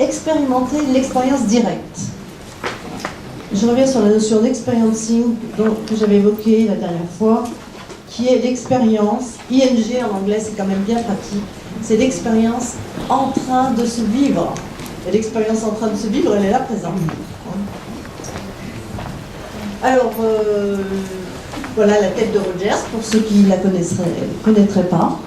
expérimenter l'expérience directe. Je reviens sur la notion d'experiencing que j'avais évoquée la dernière fois, qui est l'expérience, ING en anglais c'est quand même bien pratique, c'est l'expérience en train de se vivre. Et l'expérience en train de se vivre, elle est là présente. Alors, voilà la tête de Rogers, pour ceux qui ne la connaîtraient pas.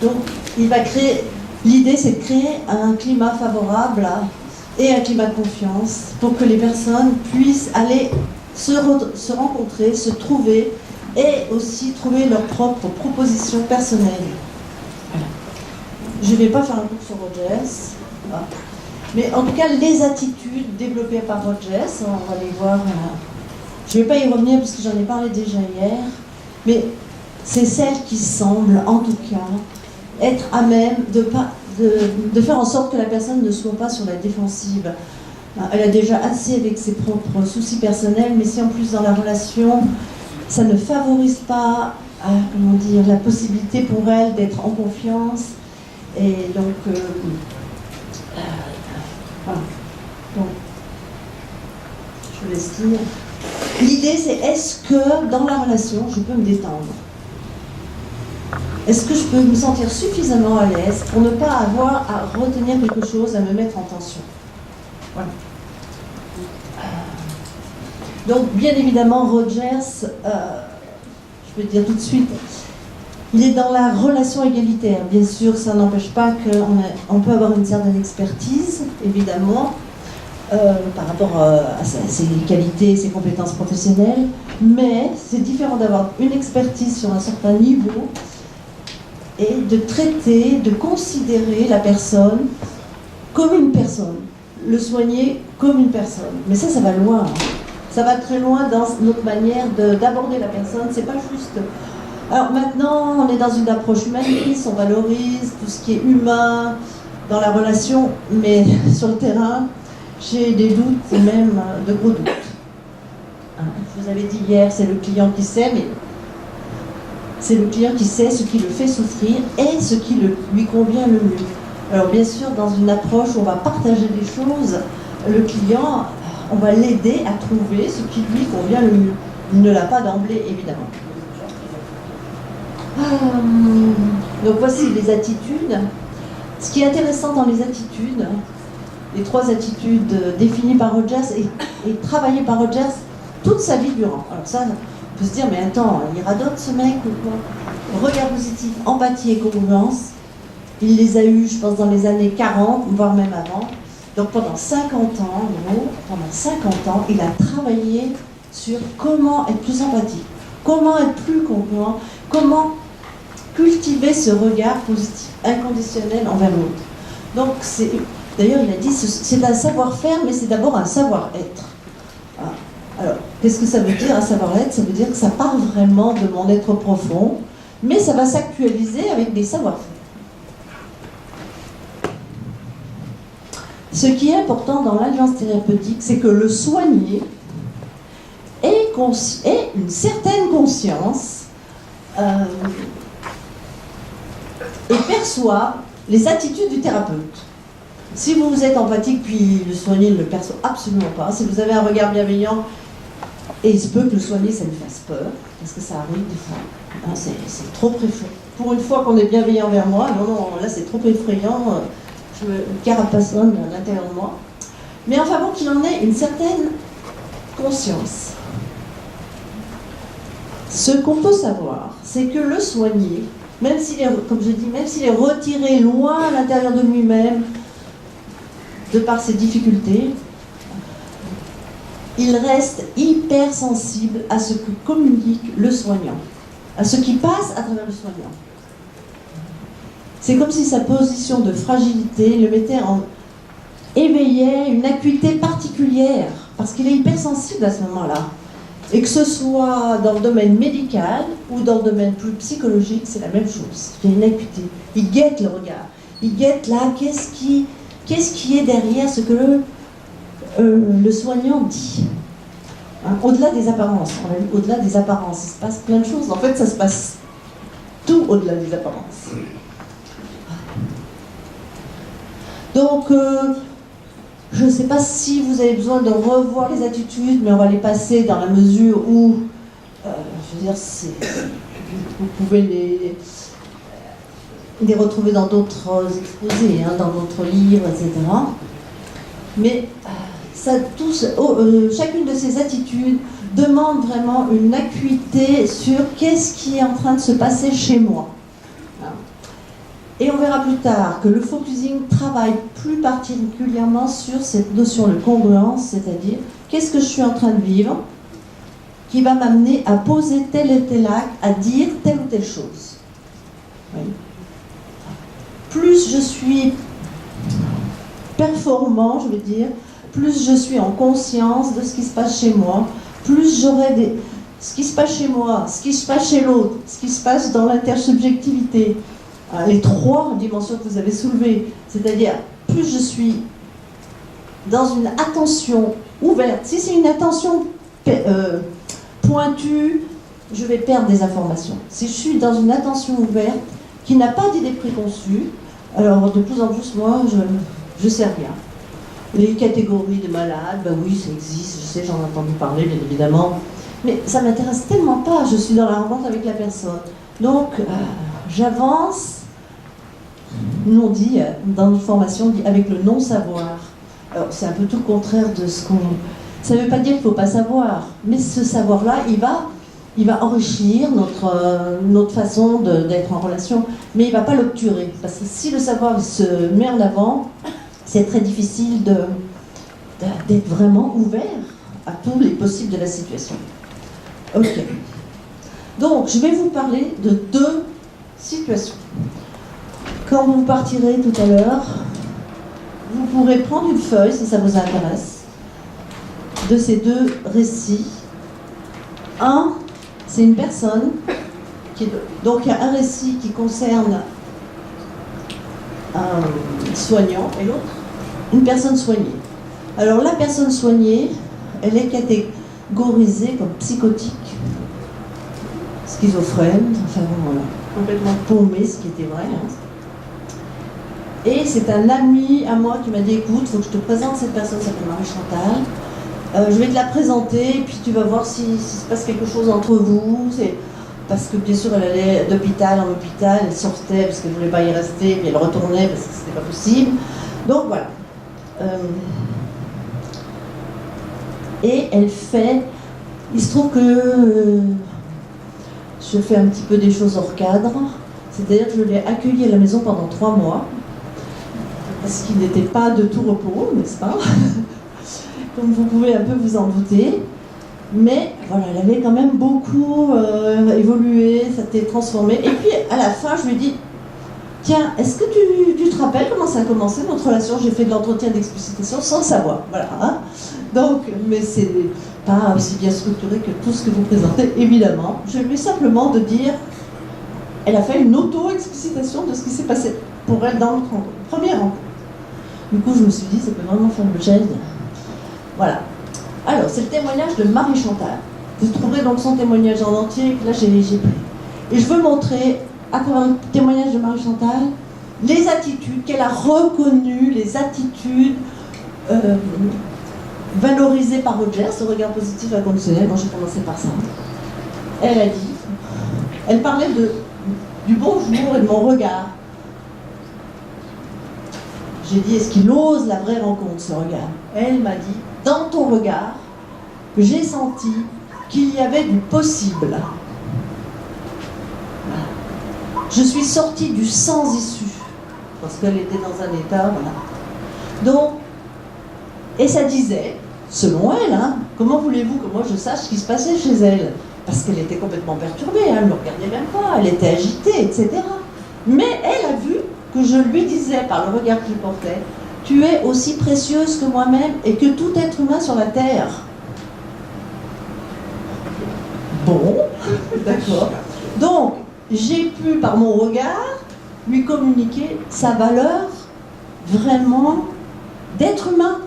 Donc, il va créer, l'idée c'est de créer un climat favorable et un climat de confiance pour que les personnes puissent aller se rencontrer, se trouver et aussi trouver leurs propres propositions personnelles. Je ne vais pas faire un cours sur Rogers, mais en tout cas les attitudes développées par Rogers, on va les voir. Je ne vais pas y revenir parce que j'en ai parlé déjà hier, mais c'est celles qui semblent en tout cas être à même de faire en sorte que la personne ne soit pas sur la défensive. Elle a déjà assez avec ses propres soucis personnels, mais si en plus dans la relation, ça ne favorise pas, comment dire, la possibilité pour elle d'être en confiance. Et donc, voilà. Donc, je vous laisse dire. L'idée, c'est est-ce que dans la relation, je peux me détendre? Est-ce que je peux me sentir suffisamment à l'aise pour ne pas avoir à retenir quelque chose, à me mettre en tension? Voilà. Donc, bien évidemment, Rogers, je peux le dire tout de suite, il est dans la relation égalitaire. Bien sûr, ça n'empêche pas qu'on peut avoir une certaine expertise, évidemment, par rapport à ses qualités, ses compétences professionnelles, mais c'est différent d'avoir une expertise sur un certain niveau et de traiter, de considérer la personne comme une personne, le soigner comme une personne. Mais ça va loin. Ça va très loin dans notre manière d'aborder la personne. C'est pas juste. Alors maintenant, on est dans une approche humaniste, on valorise tout ce qui est humain dans la relation, mais sur le terrain, j'ai des doutes, et même de gros doutes. Je vous avais dit hier, c'est le client qui sait, mais c'est le client qui sait ce qui le fait souffrir et ce qui lui convient le mieux. Alors bien sûr, dans une approche où on va partager des choses, le client, on va l'aider à trouver ce qui lui convient le mieux. Il ne l'a pas d'emblée, évidemment. Donc voici les attitudes. Ce qui est intéressant dans les attitudes, les 3 attitudes définies par Rogers et travaillées par Rogers toute sa vie durant. Alors ça, on peut se dire, mais attends, il radote ce mec ou quoi? Regard positif, empathie et congruence, il les a eus, je pense, dans les années 40, voire même avant. Donc pendant 50 ans, pendant 50 ans, il a travaillé sur comment être plus empathique, comment être plus congruent, comment cultiver ce regard positif, inconditionnel envers l'autre. Donc d'ailleurs il a dit, c'est un savoir-faire, mais c'est d'abord un savoir-être. Alors, qu'est-ce que ça veut dire un savoir-être? Ça veut dire que ça part vraiment de mon être profond, mais ça va s'actualiser avec des savoir-faire. Ce qui est important dans l'alliance thérapeutique, c'est que le soigné ait une certaine conscience et perçoit les attitudes du thérapeute. Si vous êtes empathique, puis le soigné ne le perçoit absolument pas, si vous avez un regard bienveillant, et il se peut que le soigné, ça lui fasse peur, parce que ça arrive des fois. C'est trop effrayant. Pour une fois qu'on est bienveillant envers moi, non, là c'est trop effrayant, je me carapaçonne à l'intérieur de moi. Mais enfin bon, qu'il en ait une certaine conscience. Ce qu'on peut savoir, c'est que le soigné, même s'il est, comme je dis, même s'il est retiré loin à l'intérieur de lui-même, de par ses difficultés, il reste hyper sensible à ce que communique le soignant, à ce qui passe à travers le soignant. C'est comme si sa position de fragilité le mettait éveillait une acuité particulière, parce qu'il est hypersensible à ce moment-là. Et que ce soit dans le domaine médical ou dans le domaine plus psychologique, c'est la même chose. Il y a une acuité. Il guette le regard. Il guette là, qu'est-ce qui est derrière ce que le soignant dit. Hein, au-delà des apparences. On a vu au-delà des apparences. Il se passe plein de choses. En fait, ça se passe tout au-delà des apparences. Donc, je ne sais pas si vous avez besoin de revoir les attitudes, mais on va les passer dans la mesure où, je veux dire, vous pouvez les retrouver dans d'autres exposés, hein, dans d'autres livres, etc. Mais chacune de ces attitudes demande vraiment une acuité sur qu'est-ce qui est en train de se passer chez moi. Et on verra plus tard que le focusing travaille plus particulièrement sur cette notion de congruence, c'est-à-dire qu'est-ce que je suis en train de vivre qui va m'amener à poser tel et tel acte, à dire telle ou telle chose. Oui. Plus je suis performant, je veux dire, plus je suis en conscience de ce qui se passe chez moi, plus j'aurai ce qui se passe chez moi, ce qui se passe chez l'autre, ce qui se passe dans l'intersubjectivité, les trois dimensions que vous avez soulevées, c'est-à-dire plus je suis dans une attention ouverte. Si c'est une attention pointue, je vais perdre des informations. Si je suis dans une attention ouverte, qui n'a pas d'idée préconçue, alors de plus en plus, moi, je sais rien. Les catégories de malades, ben oui, ça existe, je sais, j'en ai entendu parler, bien évidemment, mais ça ne m'intéresse tellement pas, je suis dans la rencontre avec la personne. Donc, j'avance, nous on dit, dans notre formation, on dit avec le non-savoir. Alors, c'est un peu tout le contraire de ce qu'on... Ça ne veut pas dire qu'il ne faut pas savoir, mais ce savoir-là, il va enrichir notre façon d'être en relation, mais il ne va pas l'obturer. Parce que si le savoir se met en avant, c'est très difficile d'être vraiment ouvert à tous les possibles de la situation. Ok. Donc, je vais vous parler de deux situations. Quand vous partirez tout à l'heure, vous pourrez prendre une feuille, si ça vous intéresse, de ces deux récits. Un, c'est une personne, donc il y a un récit qui concerne un soignant et l'autre, une personne soignée. Alors la personne soignée, elle est catégorisée comme psychotique, schizophrène, enfin voilà, complètement paumée, ce qui était vrai. Hein. Et c'est un ami à moi qui m'a dit, écoute, il faut que je te présente cette personne, ça s'appelle Marie-Chantal. Je vais te la présenter, et puis tu vas voir s'il se passe quelque chose entre vous. Parce que bien sûr, elle allait d'hôpital en hôpital, elle sortait parce qu'elle ne voulait pas y rester, puis elle retournait parce que c'était pas possible. Donc voilà. Et elle fait... Il se trouve que je fais un petit peu des choses hors cadre. C'est-à-dire que je l'ai accueillie à la maison pendant 3 mois. Parce qu'il n'était pas de tout repos, n'est-ce pas? Comme vous pouvez un peu vous en douter. Mais voilà, elle avait quand même beaucoup évolué, ça s'était transformé. Et puis à la fin, je lui ai dit, tiens, est-ce que tu te rappelles comment ça a commencé notre relation? J'ai fait de l'entretien d'explicitation sans le savoir. Voilà. Hein. Donc, mais c'est pas aussi bien structuré que tout ce que vous présentez, évidemment. Je lui ai simplement de dire, elle a fait une auto-explicitation de ce qui s'est passé pour elle dans notre première rencontre. Du coup, je me suis dit, ça peut vraiment faire le geste. Voilà. Alors, c'est le témoignage de Marie-Chantal. Vous trouverez donc son témoignage en entier, que là j'ai pris. Et je veux montrer, à travers le témoignage de Marie-Chantal, les attitudes qu'elle a reconnues, les attitudes valorisées par Rogers, ce regard positif inconditionnel. Moi, j'ai commencé par ça. Elle a dit, elle parlait du bonjour et de mon regard. J'ai dit, est-ce qu'il ose la vraie rencontre, ce regard? Elle m'a dit, dans ton regard, j'ai senti qu'il y avait du possible. Voilà. Je suis sortie du sans issue, parce qu'elle était dans un état, voilà. Donc, et ça disait, selon elle, hein, comment voulez-vous que moi je sache ce qui se passait chez elle? Parce qu'elle était complètement perturbée, hein, elle ne me regardait même pas, elle était agitée, etc. Mais elle a vu que je lui disais, par le regard que je portais, tu es aussi précieuse que moi-même et que tout être humain sur la Terre. Bon, d'accord. Donc, j'ai pu, par mon regard, lui communiquer sa valeur vraiment d'être humain.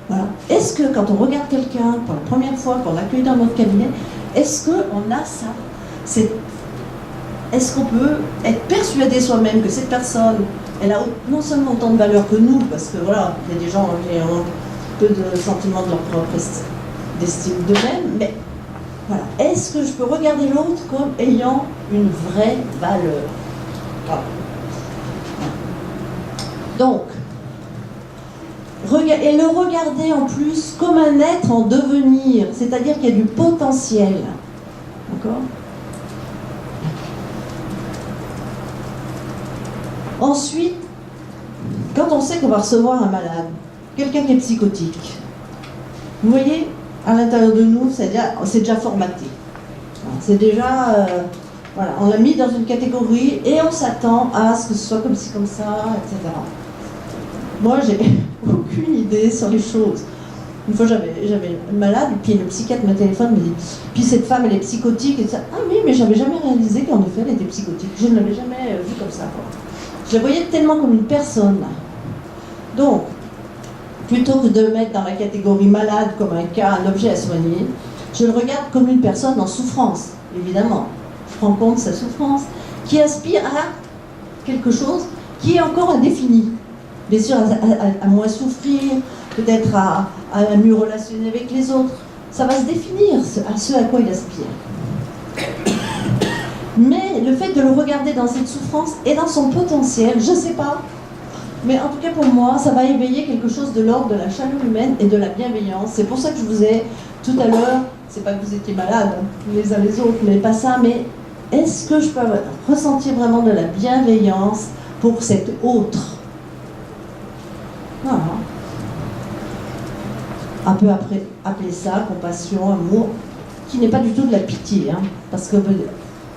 Voilà. Est-ce que quand on regarde quelqu'un pour la première fois, qu'on l'accueille dans notre cabinet, est-ce qu'on a ça? Est-ce qu'on peut être persuadé soi-même que cette personne Elle a non seulement autant de valeur que nous, parce que voilà, il y a des gens qui ont peu de sentiments de leur propre d'estime d'eux-mêmes, mais voilà. Est-ce que je peux regarder l'autre comme ayant une vraie valeur? Voilà. Donc, et le regarder en plus comme un être en devenir, c'est-à-dire qu'il y a du potentiel. D'accord? Ensuite, quand on sait qu'on va recevoir un malade, quelqu'un qui est psychotique, vous voyez, à l'intérieur de nous, c'est déjà formaté. C'est déjà, voilà, on l'a mis dans une catégorie et on s'attend à ce que ce soit comme ci, comme ça, etc. Moi, j'ai aucune idée sur les choses. Une fois, j'avais une malade, et puis le psychiatre me téléphone, me dit, puis cette femme, elle est psychotique, et ça. Ah oui, mais j'avais jamais réalisé qu'en effet, elle était psychotique. Je ne l'avais jamais vue comme ça, quoi. Je la voyais tellement comme une personne. Donc, plutôt que de le mettre dans la catégorie malade comme un cas, un objet à soigner, je le regarde comme une personne en souffrance, évidemment. Je prends compte de sa souffrance, qui aspire à quelque chose qui est encore indéfini. Bien sûr, à moins souffrir, peut-être à mieux relationner avec les autres. Ça va se définir, à ce à quoi il aspire. Mais le fait de le regarder dans cette souffrance et dans son potentiel, je ne sais pas, mais en tout cas pour moi, ça va éveiller quelque chose de l'ordre de la chaleur humaine et de la bienveillance. C'est pour ça que je vous ai, tout à l'heure, c'est pas que vous étiez malades, les uns les autres, mais pas ça, mais est-ce que je peux ressentir vraiment de la bienveillance pour cet autre? Voilà. On peut appeler ça compassion, amour, qui n'est pas du tout de la pitié, hein, parce que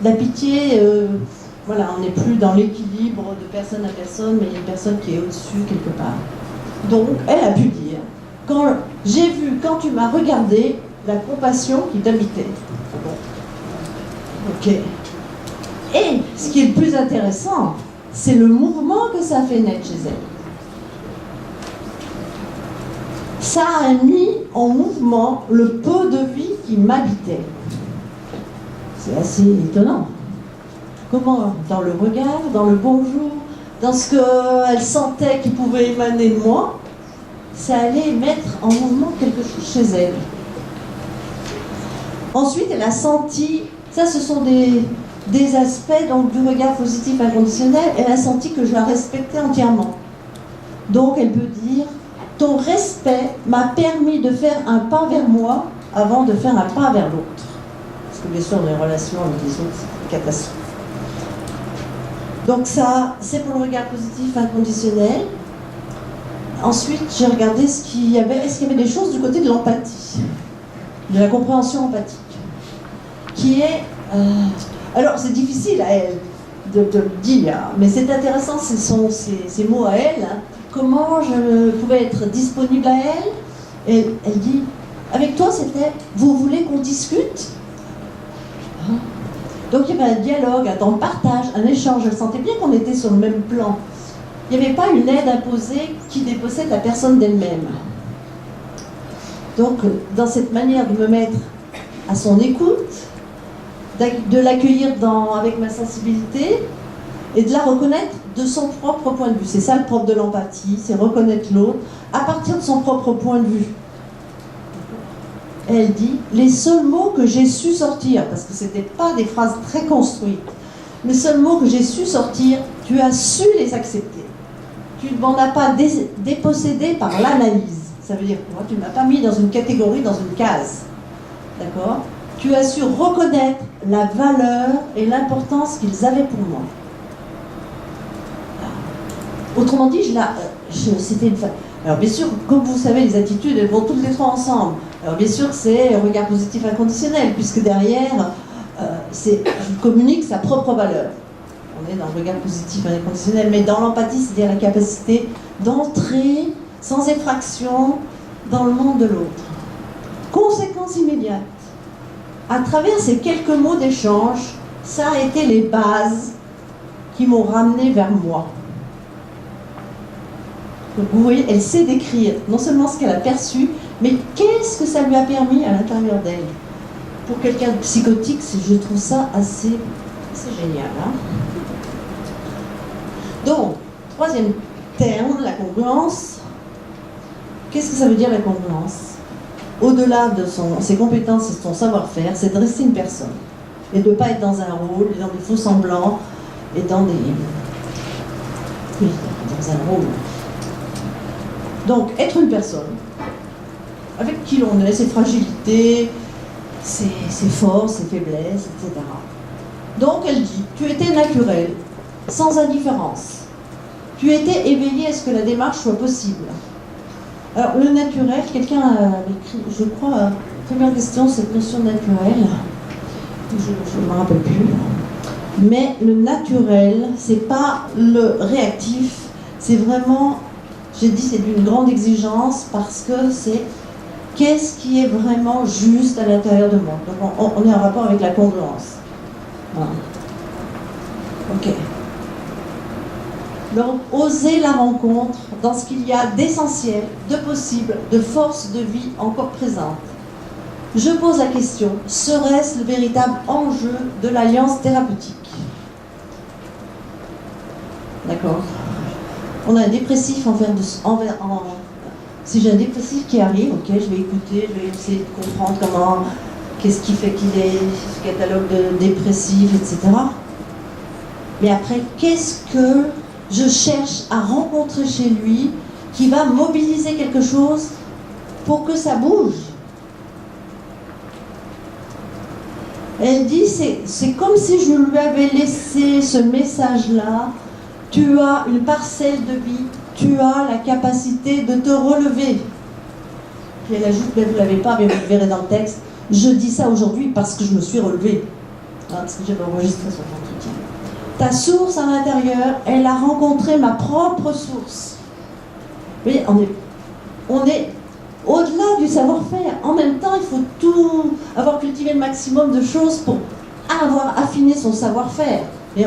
la pitié, voilà, on n'est plus dans l'équilibre de personne à personne, mais il y a une personne qui est au-dessus quelque part. Donc, elle a pu dire, j'ai vu quand tu m'as regardé la compassion qui t'habitait. Bon. Ok. Et ce qui est le plus intéressant, c'est le mouvement que ça a fait naître chez elle. Ça a mis en mouvement le peu de vie qui m'habitait. C'est assez étonnant. Comment? Dans le regard, dans le bonjour, dans ce qu'elle sentait qui pouvait émaner de moi, ça allait mettre en mouvement quelque chose chez elle. Ensuite, elle a senti, ça ce sont des aspects donc, du regard positif inconditionnel, elle a senti que je la respectais entièrement. Donc elle peut dire, ton respect m'a permis de faire un pas vers moi avant de faire un pas vers l'autre. Parce que bien sûr, les relations avec les autres, c'est une catastrophe. Donc ça, c'est pour le regard positif inconditionnel. Ensuite, j'ai regardé est-ce qu'il y avait des choses du côté de l'empathie, de la compréhension empathique, qui est... alors, c'est difficile à elle de le dire, mais c'est intéressant, ce sont ces mots à elle. Hein. Comment je pouvais être disponible à elle? Et elle dit, avec toi, c'était, vous voulez qu'on discute? Hein? Donc il y avait un dialogue, un temps de partage, un échange. Je sentais bien qu'on était sur le même plan. Il n'y avait pas une aide imposée qui dépossède la personne d'elle-même. Donc, dans cette manière de me mettre à son écoute, de l'accueillir avec ma sensibilité et de la reconnaître de son propre point de vue. C'est ça le propre de l'empathie, c'est reconnaître l'autre à partir de son propre point de vue. Elle dit, les seuls mots que j'ai su sortir, parce que ce n'étaient pas des phrases très construites, les seuls mots que j'ai su sortir, tu as su les accepter. Tu ne m'en as pas dépossédé par l'analyse. Ça veut dire quoi? Tu ne m'as pas mis dans une catégorie, dans une case. D'accord? Tu as su reconnaître la valeur et l'importance qu'ils avaient pour moi. Autrement dit, c'était une femme. Alors bien sûr, comme vous savez, les attitudes, elles vont toutes les trois ensemble. Alors bien sûr, c'est un regard positif inconditionnel, puisque derrière, je communique sa propre valeur. On est dans le regard positif inconditionnel, mais dans l'empathie, c'est-à-dire la capacité d'entrer sans effraction dans le monde de l'autre. Conséquence immédiate. À travers ces quelques mots d'échange, ça a été les bases qui m'ont ramené vers moi. Donc vous voyez, elle sait décrire non seulement ce qu'elle a perçu, mais qu'est-ce que ça lui a permis à l'intérieur d'elle. Pour quelqu'un de psychotique, je trouve ça assez génial. Hein. Donc, troisième terme, la congruence. Qu'est-ce que ça veut dire la congruence? Au-delà de ses compétences et de son savoir-faire, c'est de rester une personne. Et de ne pas être dans un rôle, et dans des faux semblants, et dans des... Oui, dans un rôle. Donc, être une personne, avec qui l'on est, ses fragilités, ses forces, ses faiblesses, etc. Donc, elle dit, tu étais naturel, sans indifférence. Tu étais éveillé à ce que la démarche soit possible. Alors, le naturel, quelqu'un a écrit, je crois, très bien question, cette notion naturelle. Je ne me rappelle plus. Mais le naturel, c'est pas le réactif, c'est vraiment, j'ai dit, c'est d'une grande exigence parce que c'est qu'est-ce qui est vraiment juste à l'intérieur de moi. Donc on est en rapport avec la congruence. Voilà. Ok. Donc, oser la rencontre dans ce qu'il y a d'essentiel, de possible, de force de vie encore présente. Je pose la question, serait-ce le véritable enjeu de l'alliance thérapeutique? D'accord. On a un dépressif si j'ai un dépressif qui arrive, ok, je vais écouter, je vais essayer de comprendre qu'est-ce qui fait qu'il est ce catalogue de dépressif, etc. Mais après, qu'est-ce que je cherche à rencontrer chez lui qui va mobiliser quelque chose pour que ça bouge? Elle dit, c'est comme si je lui avais laissé ce message-là. Tu as une parcelle de vie, tu as la capacité de te relever. Puis elle ajoute, mais vous ne l'avez pas, mais vous le verrez dans le texte. Je dis ça aujourd'hui parce que je me suis relevée. Parce que j'avais enregistré son entretien. Ta source à l'intérieur, elle a rencontré ma propre source. Vous voyez, on est au-delà du savoir-faire. En même temps, il faut tout avoir cultivé le maximum de choses pour avoir affiné son savoir-faire. Et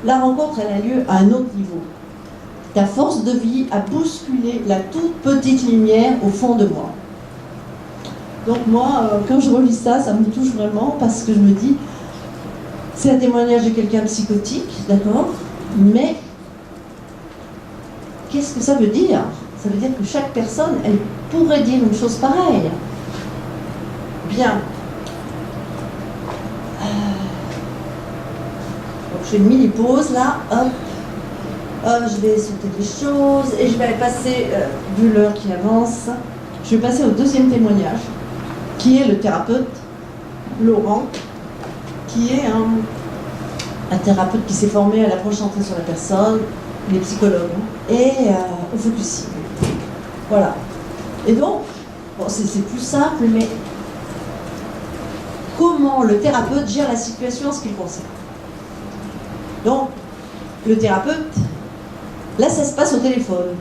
la rencontre, elle a lieu à un autre niveau. Ta force de vie a bousculé la toute petite lumière au fond de moi. Donc moi, quand je relis ça, ça me touche vraiment parce que je me dis, c'est un témoignage de quelqu'un de psychotique, d'accord, mais qu'est-ce que ça veut dire? Ça veut dire que chaque personne, elle pourrait dire une chose pareille. Bien. Donc je fais une mini-pause là, hop. Je vais sauter des choses et je vais passer, vu l'heure qui avance, je vais passer au deuxième témoignage, qui est le thérapeute Laurent, qui est un thérapeute qui s'est formé à l'approche centrée sur la personne, il est psychologue, et au focusing. Voilà. Et donc, bon, c'est plus simple, mais comment le thérapeute gère la situation en ce qui le concerne? Donc, le thérapeute, là, ça se passe au téléphone.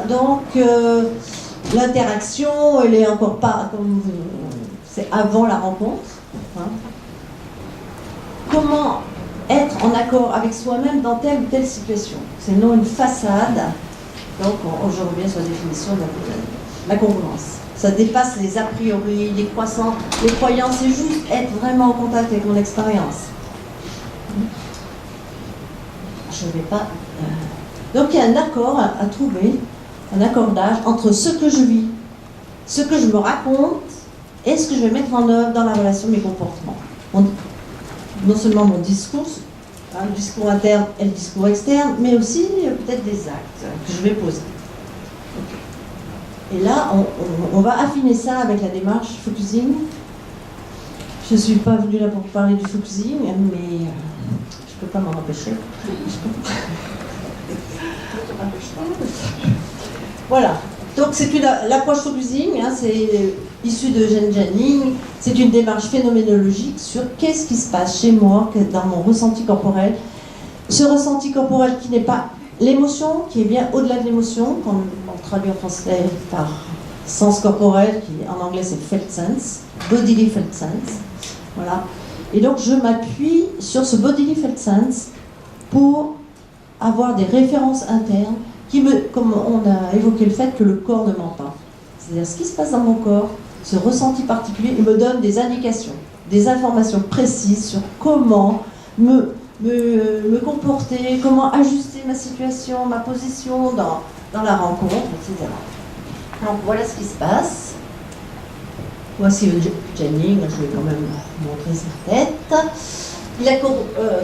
Donc, l'interaction, elle est encore pas comme c'est avant la rencontre. Comment être en accord avec soi-même dans telle ou telle situation? C'est non une façade. Donc, je reviens sur la définition de la congruence. Ça dépasse les a priori, les croyances, c'est juste être vraiment en contact avec mon expérience. Je ne vais pas... Donc il y a un accord à trouver, un accordage entre ce que je vis, ce que je me raconte et ce que je vais mettre en œuvre dans la relation, mes comportements. Non seulement mon discours, le discours interne et le discours externe, mais aussi peut-être des actes que je vais poser. Okay. Et là, on va affiner ça avec la démarche focusing. Je ne suis pas venue là pour parler du focusing, mais je ne peux pas m'en empêcher. Voilà. Donc c'est l'approche focusing, c'est issu de Jen Janning, c'est une démarche phénoménologique sur qu'est-ce qui se passe chez moi, dans mon ressenti corporel. Ce ressenti corporel qui n'est pas l'émotion, qui est bien au-delà de l'émotion, qu'on traduit en français par sens corporel, qui en anglais c'est felt sense, bodily felt sense. Voilà. Et donc je m'appuie sur ce bodily felt sense pour avoir des références internes comme on a évoqué le fait que le corps ne ment pas. C'est-à-dire ce qui se passe dans mon corps, ce ressenti particulier, il me donne des indications, des informations précises sur comment me me comporter, comment ajuster ma situation, ma position dans la rencontre, etc. Donc voilà ce qui se passe. Voici Jenny, je vais quand même montrer sa tête. Il a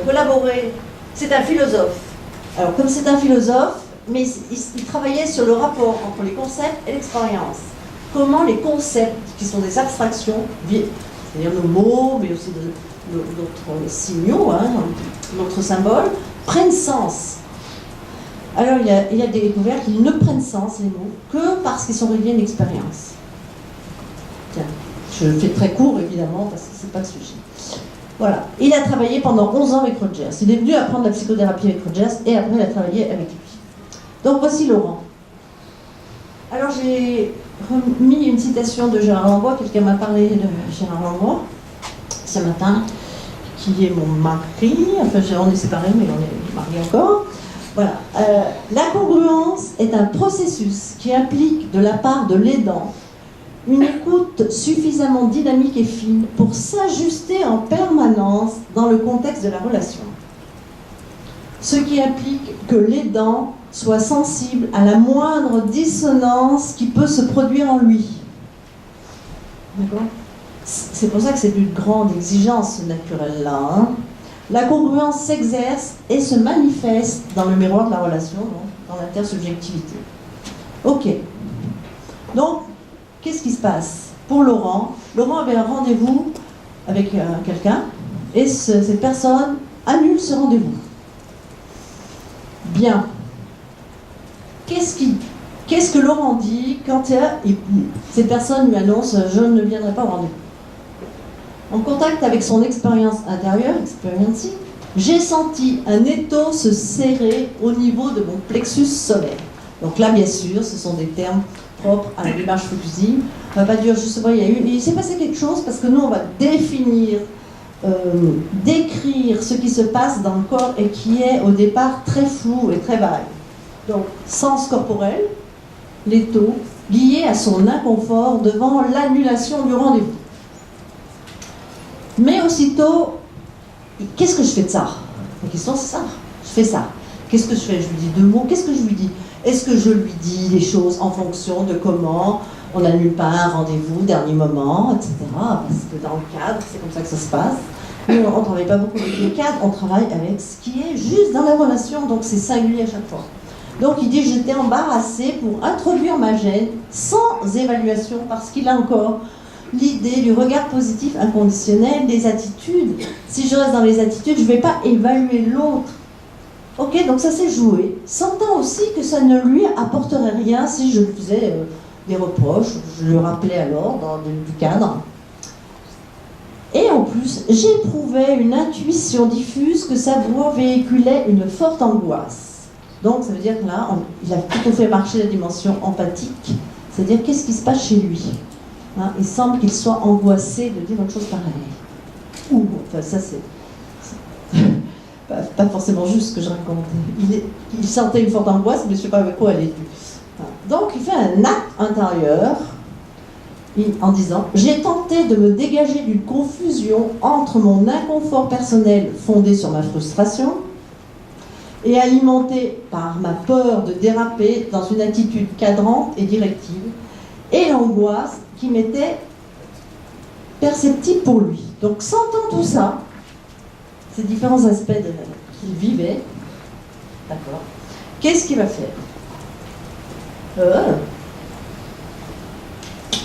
collaboré, c'est un philosophe. Alors comme c'est un philosophe, mais il travaillait sur le rapport entre les concepts et l'expérience. Comment les concepts, qui sont des abstractions, c'est-à-dire nos mots, mais aussi d'autres signaux, hein, d'autres symboles, prennent sens. Alors il a découvert qu'ils ne prennent sens, les mots, que parce qu'ils sont reliés à une expérience. Tiens, je le fais très court évidemment, parce que c'est pas le sujet. Voilà. Il a travaillé pendant 11 ans avec Rogers. Il est venu apprendre la psychothérapie avec Rogers et après il a travaillé avec lui. Donc voici Laurent. Alors j'ai remis une citation de Gérard Lanbois, quelqu'un m'a parlé de Gérard Lanbois ce matin, qui est mon mari, enfin on est séparés mais on est mariés encore. Voilà. La congruence est un processus qui implique de la part de l'aidant une écoute suffisamment dynamique et fine pour s'ajuster en permanence dans le contexte de la relation. Ce qui implique que l'aidant soit sensible à la moindre dissonance qui peut se produire en lui. D'accord ? C'est pour ça que c'est d'une grande exigence, ce naturel-là. Hein. La congruence s'exerce et se manifeste dans le miroir de la relation, dans l'intersubjectivité. Ok. Donc, qu'est-ce qui se passe ? Pour Laurent avait un rendez-vous avec quelqu'un et cette personne annule ce rendez-vous. Bien. Qu'est-ce que Laurent dit quand cette personne lui annonce « je ne viendrai pas au rendez-vous ». En contact avec son expérience intérieure, experiencing, j'ai senti un étau se serrer au niveau de mon plexus solaire. Donc là, bien sûr, ce sont des termes propres à la démarche focusive. On ne va pas dire justement, il s'est passé quelque chose, parce que nous, on va définir, décrire ce qui se passe dans le corps et qui est au départ très flou et très vague. Donc, sens corporel, l'étau, lié à son inconfort devant l'annulation du rendez-vous. Mais aussitôt, qu'est-ce que je fais de ça ? La question c'est ça. Je fais ça. Qu'est-ce que je fais ? Je lui dis 2 mots. Qu'est-ce que je lui dis ? Est-ce que je lui dis les choses en fonction de comment on n'annule pas un rendez-vous, dernier moment, etc. Parce que dans le cadre, c'est comme ça que ça se passe. Nous, on ne travaille pas beaucoup avec les cadres, on travaille avec ce qui est juste dans la relation, donc c'est singulier à chaque fois. Donc il dit, j'étais embarrassée pour introduire ma gêne sans évaluation, parce qu'il a encore l'idée du regard positif inconditionnel, des attitudes. Si je reste dans les attitudes, je ne vais pas évaluer l'autre. Ok, donc ça s'est joué, sentant aussi que ça ne lui apporterait rien si je lui faisais des reproches, je le rappelais alors dans du cadre. Et en plus, j'éprouvais une intuition diffuse que sa voix véhiculait une forte angoisse. Donc ça veut dire que là, il a plutôt fait marcher la dimension empathique, c'est-à-dire qu'est-ce qui se passe chez lui. Hein, il semble qu'il soit angoissé de dire une chose pareille. Ou, enfin ça c'est pas forcément juste ce que je raconte. Il sentait une forte angoisse, mais je ne sais pas avec quoi elle est due. Donc il fait un acte intérieur en disant « J'ai tenté de me dégager d'une confusion entre mon inconfort personnel fondé sur ma frustration et alimenté par ma peur de déraper dans une attitude cadrante et directive et l'angoisse qui m'était perceptible pour lui. » Donc sentant tout ça, ces différents aspects qu'il vivait, d'accord, qu'est-ce qu'il va faire ?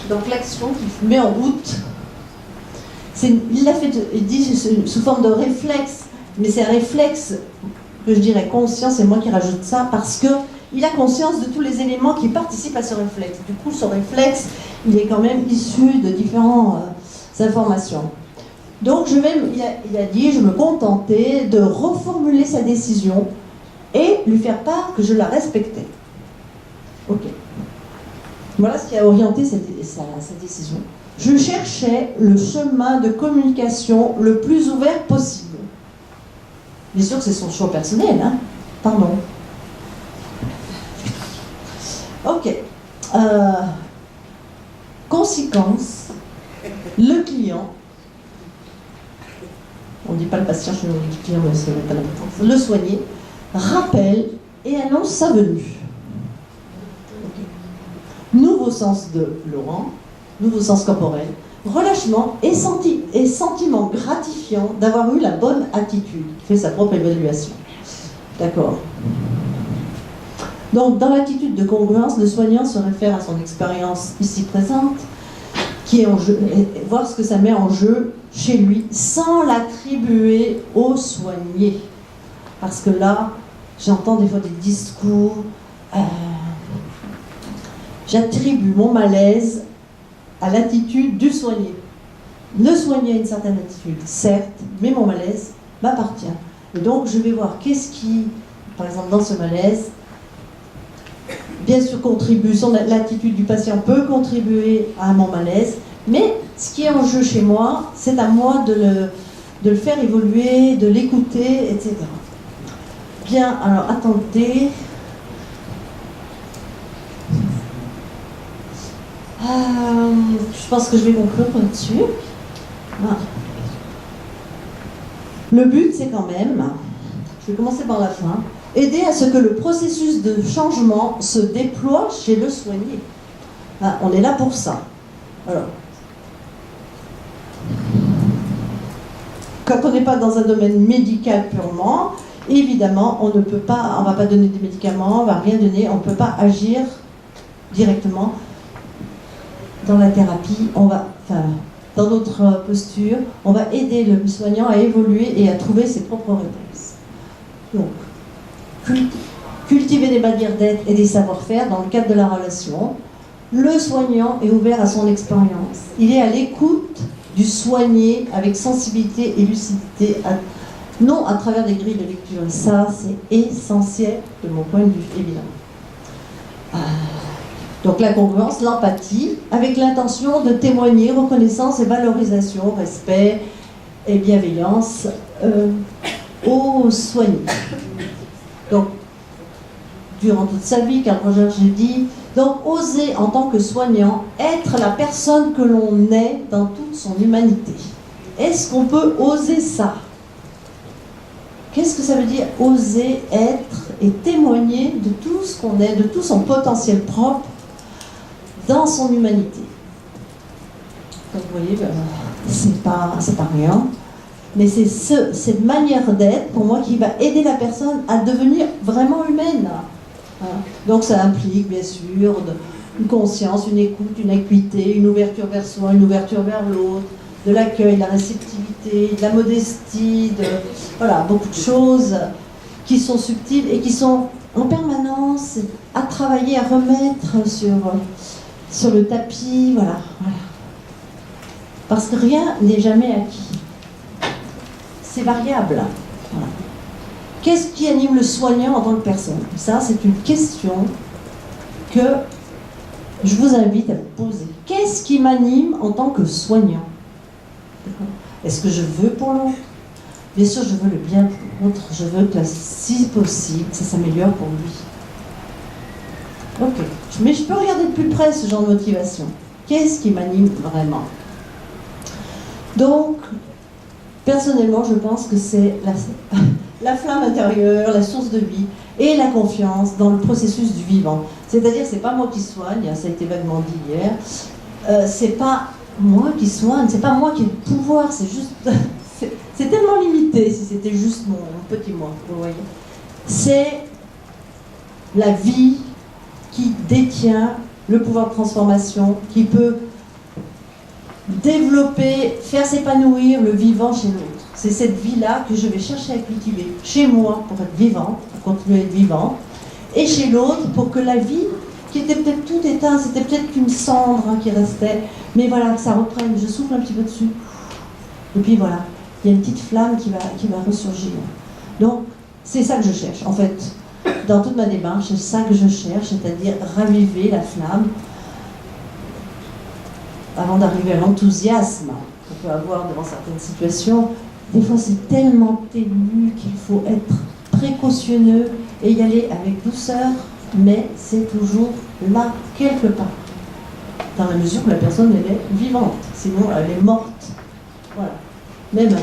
Donc l'action qu'il met en route, il l'a fait, il dit sous forme de réflexe, mais c'est un réflexe que je dirais conscient, c'est moi qui rajoute ça, parce qu'il a conscience de tous les éléments qui participent à ce réflexe. Du coup, ce réflexe, il est quand même issu de différentes informations. Donc il a dit, je me contentais de reformuler sa décision et lui faire part que je la respectais. Ok. Voilà ce qui a orienté sa décision. Je cherchais le chemin de communication le plus ouvert possible. Bien sûr que c'est son choix personnel, hein. Pardon. Ok. Conséquence, le client, on on ne dit pas le patient chez nous, on dit client, mais ça n'a pas d'importance. Le soigner, rappelle et annonce sa venue. Nouveau sens de Laurent, nouveau sens corporel, relâchement et sentiment gratifiant d'avoir eu la bonne attitude. Il fait sa propre évaluation. D'accord. Donc, dans l'attitude de congruence, le soignant se réfère à son expérience ici présente, qui est en jeu, et voir ce que ça met en jeu chez lui, sans l'attribuer au soigné. Parce que là, j'entends des fois des discours, j'attribue mon malaise à l'attitude du soigné. Le soigné a une certaine attitude, certes, mais mon malaise m'appartient. Et donc, je vais voir qu'est-ce qui, par exemple, dans ce malaise, bien sûr, l'attitude du patient peut contribuer à mon malaise, mais ce qui est en jeu chez moi, c'est à moi de le faire évoluer, de l'écouter, etc. Bien, alors attendez. Je pense que je vais conclure là-dessus. Ah. Le but, c'est quand même, je vais commencer par la fin, aider à ce que le processus de changement se déploie chez le soigné. Ah, on est là pour ça. Alors, quand on n'est pas dans un domaine médical purement, évidemment, on ne peut pas, on ne va pas donner des médicaments, on ne va rien donner, on ne peut pas agir directement dans la thérapie. Dans notre posture, on va aider le soignant à évoluer et à trouver ses propres réponses. Donc, cultiver des manières d'être et des savoir-faire dans le cadre de la relation. Le soignant est ouvert à son expérience. Il est à l'écoute du soigné avec sensibilité et lucidité, non à travers des grilles de lecture. Et ça, c'est essentiel de mon point de vue, évidemment. Donc la congruence, l'empathie, avec l'intention de témoigner reconnaissance et valorisation, respect et bienveillance aux soignés. Donc, durant toute sa vie, Carl Rogers, j'ai dit, donc oser en tant que soignant être la personne que l'on est dans toute son humanité. Est-ce qu'on peut oser ça? Qu'est-ce que ça veut dire oser être et témoigner de tout ce qu'on est, de tout son potentiel propre dans son humanité? Donc vous voyez, c'est pas rien. Mais c'est cette manière d'être, pour moi, qui va aider la personne à devenir vraiment humaine. Donc ça implique, bien sûr, une conscience, une écoute, une acuité, une ouverture vers soi, une ouverture vers l'autre, de l'accueil, de la réceptivité, de la modestie, voilà, beaucoup de choses qui sont subtiles et qui sont en permanence à travailler, à remettre sur le tapis, voilà. Parce que rien n'est jamais acquis. C'est variable. Voilà. Qu'est-ce qui anime le soignant en tant que personne? Ça, c'est une question que je vous invite à vous poser. Qu'est-ce qui m'anime en tant que soignant? Est-ce que je veux pour l'autre? Bien sûr, je veux le bien pour l'autre. Je veux que, si possible, ça s'améliore pour lui. Ok. Mais je peux regarder de plus près ce genre de motivation. Qu'est-ce qui m'anime vraiment? Donc, personnellement, je pense que c'est la flamme intérieure, la source de vie et la confiance dans le processus du vivant. C'est-à-dire, c'est pas moi qui soigne, ça a été vaguement dit hier, c'est pas moi qui soigne, c'est pas moi qui ai le pouvoir, c'est juste... c'est tellement limité si c'était juste mon petit moi, vous voyez. C'est la vie qui détient le pouvoir de transformation, qui peut développer, faire s'épanouir le vivant chez l'autre. C'est cette vie-là que je vais chercher à cultiver chez moi pour être vivante, pour continuer à être vivante, et chez l'autre pour que la vie, qui était peut-être tout éteint, c'était peut-être qu'une cendre qui restait, mais voilà, que ça reprenne, je souffle un petit peu dessus, et puis voilà, il y a une petite flamme qui va ressurgir. Donc, c'est ça que je cherche, en fait, dans toute ma démarche, c'est ça que je cherche, c'est-à-dire raviver la flamme, avant d'arriver à l'enthousiasme qu'on peut avoir devant certaines situations. Des fois, c'est tellement ténu qu'il faut être précautionneux et y aller avec douceur, mais c'est toujours là, quelque part, dans la mesure où la personne, elle est vivante, sinon elle est morte. Voilà. Même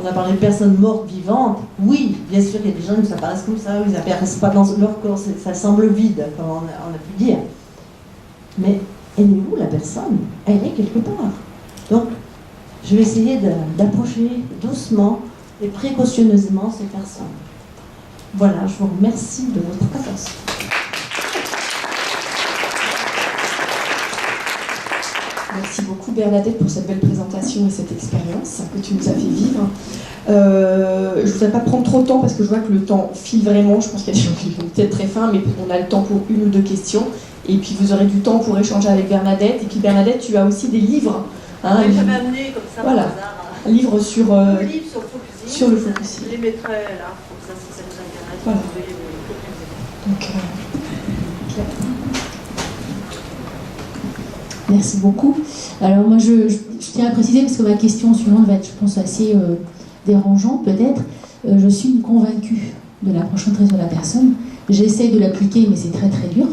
On a parlé de personnes mortes, vivantes. Oui, bien sûr, il y a des gens qui apparaissent comme ça, ils n'apparaissent pas dans leur corps, ça semble vide, comme on a pu dire. Mais elle est où la personne? Elle est quelque part. Donc, je vais essayer d'approcher doucement et précautionneusement ces personnes. Voilà, je vous remercie de votre attention. Merci beaucoup Bernadette pour cette belle présentation et cette expérience que tu nous as fait vivre. Je ne voudrais pas prendre trop de temps parce que je vois que le temps file vraiment. Je pense qu'il y a des gens qui vont peut-être très faim, mais on a le temps pour une ou deux questions. Et puis vous aurez du temps pour échanger avec Bernadette. Et puis Bernadette, tu as aussi des livres. Hein, Oui, j'avais amené comme ça. Voilà, un livre sur, le livre sur le focusing. Je les mettrai là, comme ça, si ça vous intéresse. Voilà. Vous pouvez le Donc, Merci beaucoup. Alors moi, je tiens à préciser, parce que ma question suivante va être, je pense, assez dérangeante peut-être. Je suis une convaincue de l'approche centrée sur la personne. J'essaie de l'appliquer, mais c'est très très dur.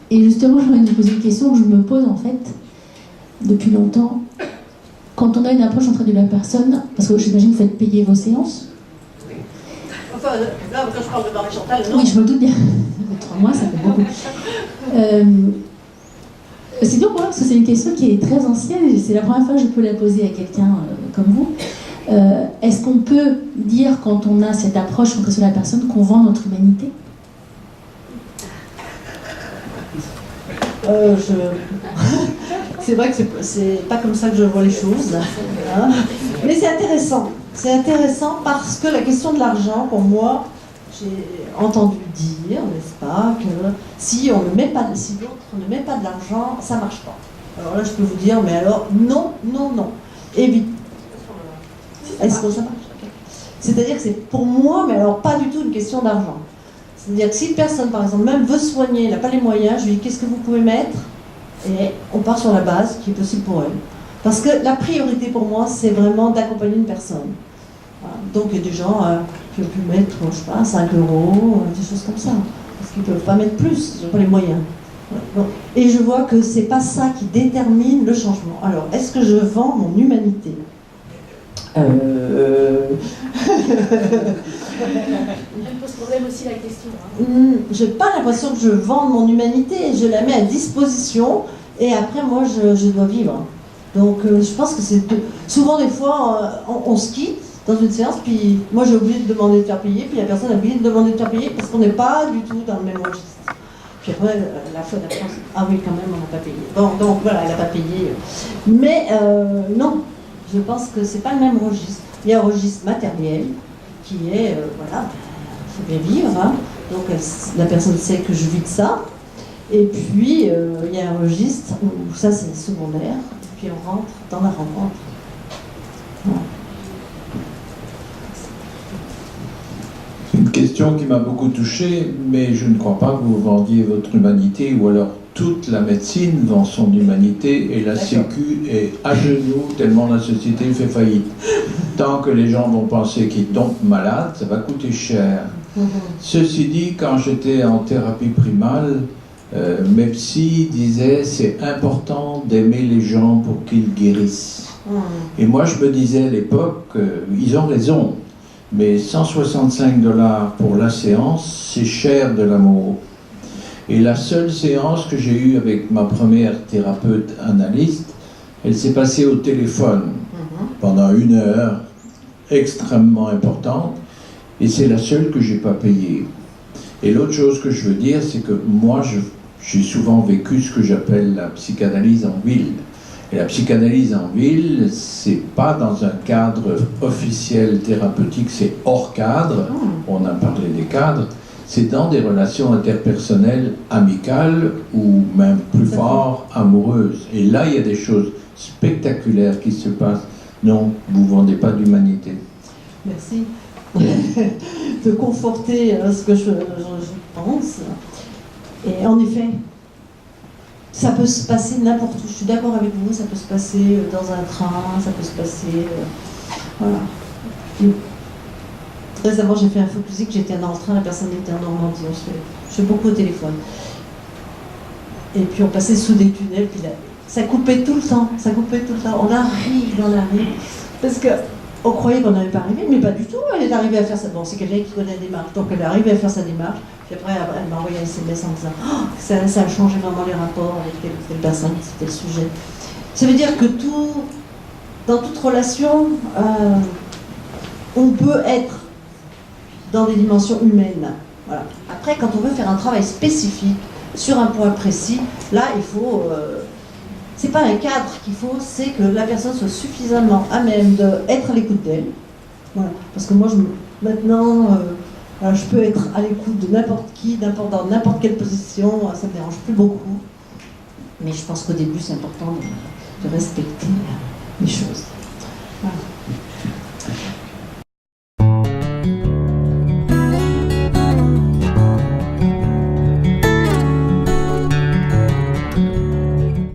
Et justement, je voudrais vous poser une question que je me pose en fait depuis longtemps. Quand on a une approche centrée de la personne, parce que j'imagine que vous faites payer vos séances. Enfin, là, quand je parle de Marie-Chantal, non. Oui, je me doute bien. 3 mois, ça fait beaucoup. C'est dur, parce que c'est une question qui est très ancienne et c'est la première fois que je peux la poser à quelqu'un comme vous. Est-ce qu'on peut dire, quand on a cette approche centrée sur la personne, qu'on vend notre humanité? C'est vrai que c'est pas comme ça que je vois les choses. Hein. Mais c'est intéressant. C'est intéressant parce que la question de l'argent, pour moi, j'ai entendu dire, n'est-ce pas, que si on ne met pas, si l'autre ne met pas de l'argent, ça marche pas. Alors là, je peux vous dire, mais alors, non, non, non. Évite. Est-ce que ça marche? C'est-à-dire que c'est pour moi, mais alors pas du tout une question d'argent. C'est-à-dire que si une personne, par exemple, même veut soigner, elle n'a pas les moyens, je lui dis, qu'est-ce que vous pouvez mettre? Et on part sur la base qui est possible pour elle. Parce que la priorité pour moi, c'est vraiment d'accompagner une personne. Voilà. Donc il y a des gens qui ont pu mettre, je sais pas, 5 €, des choses comme ça. Parce qu'ils ne peuvent pas mettre plus, ils n'ont pas les moyens. Voilà. Bon. Et je vois que c'est pas ça qui détermine le changement. Alors, est-ce que je vends mon humanité? Je me pose problème aussi la question. Je n'ai pas l'impression que je vende mon humanité, je la mets à disposition et après moi je dois vivre. Donc je pense que c'est souvent des fois on se quitte dans une séance, puis moi j'ai oublié de demander de faire payer, puis la personne a oublié de demander de faire payer parce qu'on n'est pas du tout dans le même registre. Puis après la fois d'après, ah oui quand même on n'a pas payé. Bon donc voilà, elle n'a pas payé. Mais non, je pense que c'est pas le même registre. Il y a un registre matériel qui est voilà. Il faut bien vivre, hein. Donc la personne sait que je vis de ça. Et puis il y a un registre où ça c'est secondaire, et puis on rentre dans la rencontre. Voilà. C'est une question qui m'a beaucoup touché, mais je ne crois pas que vous vendiez votre humanité, ou alors toute la médecine vend son humanité et la Sécu est à genoux tellement la société fait faillite. Tant que les gens vont penser qu'ils tombent malades, ça va coûter cher. Ceci dit, quand j'étais en thérapie primale, mes psys disaient c'est important d'aimer les gens pour qu'ils guérissent. Et moi je me disais à l'époque, ils ont raison, mais 165 $ pour la séance, c'est cher de l'amour. Et la seule séance que j'ai eue avec ma première thérapeute analyste, elle s'est passée au téléphone pendant 1 heure, extrêmement importante, et c'est la seule que j'ai pas payée. Et l'autre chose que je veux dire, c'est que moi, j'ai souvent vécu ce que j'appelle la psychanalyse en ville. Et la psychanalyse en ville, c'est pas dans un cadre officiel thérapeutique, c'est hors cadre, on a parlé des cadres, c'est dans des relations interpersonnelles amicales ou même plus fort, amoureuses. Et là, il y a des choses spectaculaires qui se passent. Non, vous ne vendez pas d'humanité. Merci de conforter ce que je pense. Et en effet, ça peut se passer n'importe où. Je suis d'accord avec vous, ça peut se passer dans un train, ça peut se passer... voilà. Récemment, j'ai fait un focusing, j'étais dans le train, la personne était en Normandie, je fais beaucoup au téléphone. Et puis on passait sous des tunnels, puis là, ça coupait tout le temps, On arrive. Parce que on croyait qu'on n'avait pas arrivé, mais pas du tout. Elle est arrivée à faire ça. Bon, c'est quelqu'un qui connaît la démarche, donc elle est arrivée à faire sa démarche. Puis après, elle m'a envoyé un SMS en disant oh, ça a changé vraiment les rapports avec telle ou telle personne, c'était le sujet. Ça veut dire que dans toute relation, on peut être dans des dimensions humaines. Voilà. Après, quand on veut faire un travail spécifique sur un point précis, là, il faut... c'est pas un cadre qu'il faut, c'est que la personne soit suffisamment à même d'être à l'écoute d'elle. Voilà. Parce que moi, maintenant, je peux être à l'écoute de n'importe qui, dans n'importe quelle position, ça me dérange plus beaucoup. Mais je pense qu'au début, c'est important de respecter les choses. Voilà.